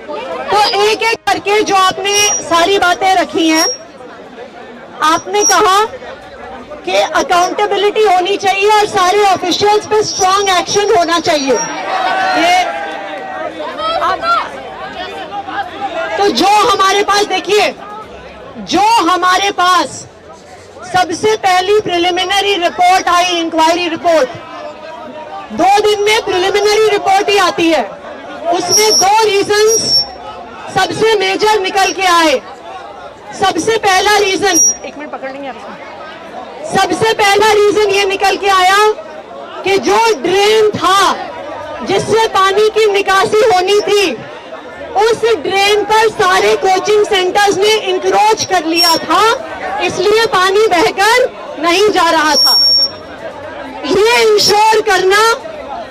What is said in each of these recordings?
तो एक एक करके जो आपने सारी बातें रखी हैं, आपने कहा कि अकाउंटेबिलिटी होनी चाहिए और सारे ऑफिशियल्स पे स्ट्रांग एक्शन होना चाहिए। ये तो जो हमारे पास देखिए, जो हमारे पास सबसे पहली प्रिलिमिनरी रिपोर्ट आई, इंक्वायरी रिपोर्ट, 2 दिन में प्रिलिमिनरी रिपोर्ट ही आती है। उसमें 2 रीजंस सबसे मेजर निकल के आए। सबसे पहला रीजन, एक मिनट पकड़ लेंगे आप, सबसे पहला रीजन ये निकल के आया कि जो ड्रेन था जिससे पानी की निकासी होनी थी, उस ड्रेन पर सारे कोचिंग सेंटर्स ने इंक्रोच कर लिया था, इसलिए पानी बहकर नहीं जा रहा था। ये इंश्योर करना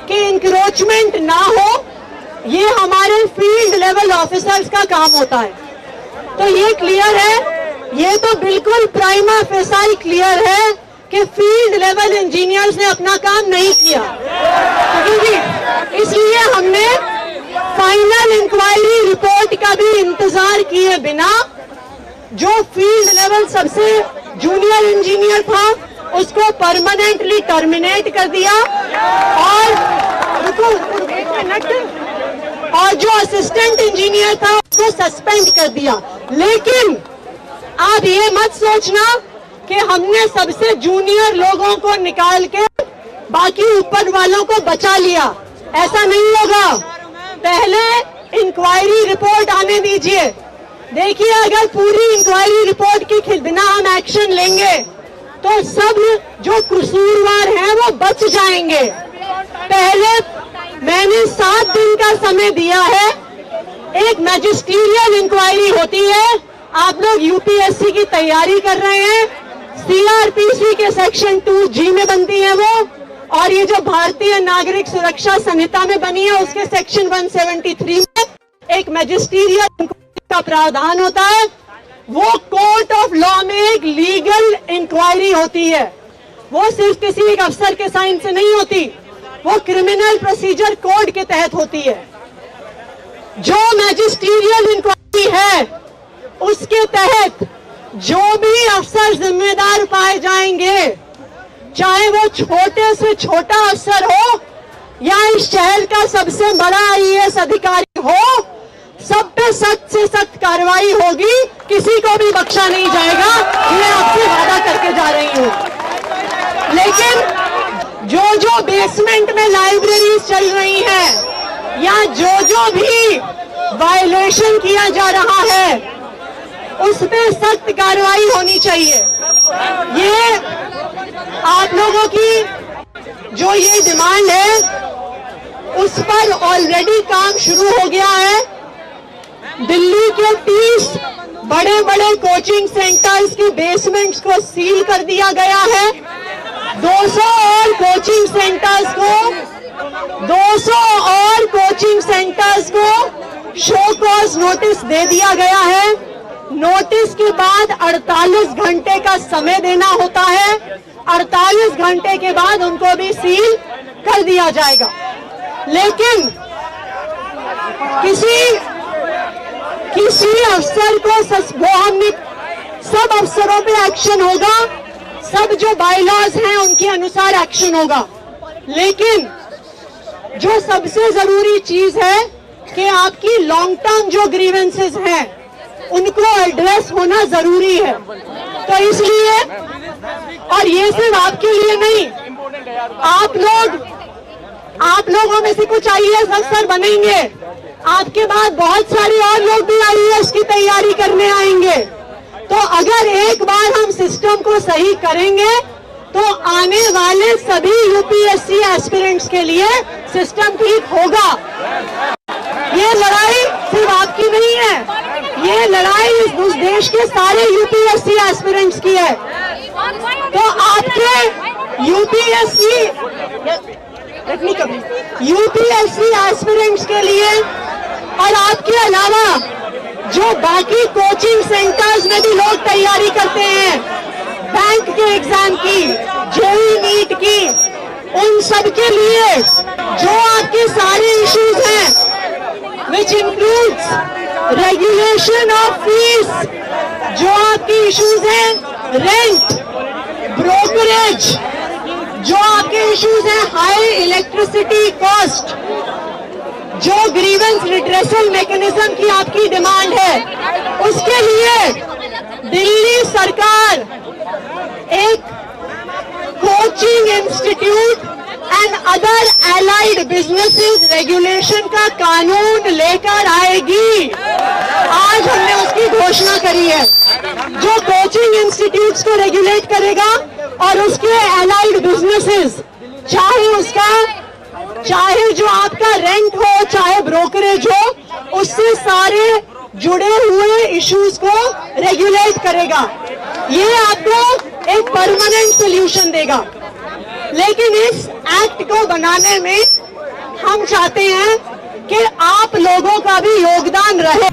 कि इंक्रोचमेंट ना हो, ये हमारे फील्ड लेवल ऑफिसर्स का काम होता है। तो ये क्लियर है, ये तो बिल्कुल प्राइमा फेसाई क्लियर है कि फील्ड लेवल इंजीनियर्स ने अपना काम नहीं किया, क्योंकि इसलिए हमने फाइनल इंक्वायरी रिपोर्ट का भी इंतजार किए बिना जो फील्ड लेवल सबसे जूनियर इंजीनियर था उसको परमानेंटली टर्मिनेट कर दिया और जो असिस्टेंट इंजीनियर था उसको सस्पेंड कर दिया। लेकिन आप ये मत सोचना कि हमने सबसे जूनियर लोगों को निकाल के बाकी ऊपर वालों को बचा लिया, ऐसा नहीं होगा। पहले इंक्वायरी रिपोर्ट आने दीजिए। देखिए, अगर पूरी इंक्वायरी रिपोर्ट के बिना हम एक्शन लेंगे तो सब जो कसूरवार हैं वो बच जाएंगे। पहले मैंने 7 दिन का समय दिया है, एक मैजिस्ट्रियल इंक्वायरी होती है। आप लोग यूपीएससी की तैयारी कर रहे हैं, सीआरपीसी के सेक्शन 2G में बनती है वो, और ये जो भारतीय नागरिक सुरक्षा संहिता में बनी है उसके सेक्शन 173 में एक मैजिस्ट्रियल का प्रावधान होता है। वो कोर्ट ऑफ लॉ में एक लीगल इंक्वायरी होती है, वो सिर्फ किसी एक अफसर के साइन से नहीं होती, वो क्रिमिनल प्रोसीजर कोड के तहत होती है। जो मैजिस्ट्रियल इंक्वायरी है उसके तहत जो भी अफसर जिम्मेदार पाए जाएंगे, चाहे वो छोटे से छोटा अफसर हो या इस शहर का सबसे बड़ा आईएएस अधिकारी हो, सब पे सख्त से सख्त कार्रवाई होगी, किसी को भी बख्शा नहीं जाएगा। मैं आपसे वादा करके जा रही हूँ। लेकिन जो बेसमेंट में लाइब्रेरीज चल रही हैं या जो भी वायलेशन किया जा रहा है उस पे सख्त कार्रवाई होनी चाहिए। ये आप लोगों की जो ये डिमांड है उस पर ऑलरेडी काम शुरू हो गया है। दिल्ली के 30 बड़े बड़े कोचिंग सेंटर्स की बेसमेंट्स को सील कर दिया गया है। 200 और कोचिंग सेंटर्स को शो कॉज नोटिस दे दिया गया है। नोटिस के बाद 48 घंटे का समय देना होता है। 48 घंटे के बाद उनको भी सील कर दिया जाएगा। लेकिन किसी अफसर को वो हमने सब अफसरों पे एक्शन होगा, सब जो बायलॉज हैं उनके अनुसार एक्शन होगा। लेकिन जो सबसे जरूरी चीज है कि आपकी लॉन्ग टर्म जो ग्रीवेंसेस हैं उनको एड्रेस होना जरूरी है। तो इसलिए, और ये सिर्फ आपके लिए नहीं, आप लोगों में से कुछ आईएएस अफसर बनेंगे, आपके बाद बहुत सारे और लोग भी आईएएस की तैयारी करने आएंगे। तो अगर एक बार हम सिस्टम को सही करेंगे तो आने वाले सभी यूपीएससी एस्पिरेंट्स के लिए सिस्टम ठीक होगा। ये लड़ाई सिर्फ आपकी नहीं है, ये लड़ाई इस देश के सारे यूपीएससी एस्पिरेंट्स की है। तो आपके यूपीएससी एस्पिरेंट्स के लिए और आपके अलावा जो बाकी कोचिंग सेंटर्स में भी लोग तैयारी करते हैं, बैंक के एग्जाम की, जेईई नीट की, उन सब के लिए जो आपके सारे इश्यूज हैं, which includes regulation of fees, जो आपकी इश्यूज हैं रेंट, ब्रोकरेज, जो आपके इश्यूज हैं हाई इलेक्ट्रिसिटी कॉस्ट, जो ग्रीवेंस रिड्रेसल मैकेनिज्म की आपकी डिमांड है, उसके लिए दिल्ली सरकार एक coaching institute and other allied businesses regulation का कानून लेकर आएगी। आज हमने उसकी घोषणा करी है, जो कोचिंग इंस्टीट्यूट्स को रेगुलेट करेगा और उसके एलाइड बिजनेसेस, चाहे जो आपका रेंट हो, चाहे ब्रोकरेज हो, उससे सारे जुड़े हुए इश्यूज को रेगुलेट करेगा। ये आपको एक परमानेंट सोल्यूशन देगा। लेकिन इस एक्ट को बनाने में हम चाहते हैं कि आप लोगों का भी योगदान रहे।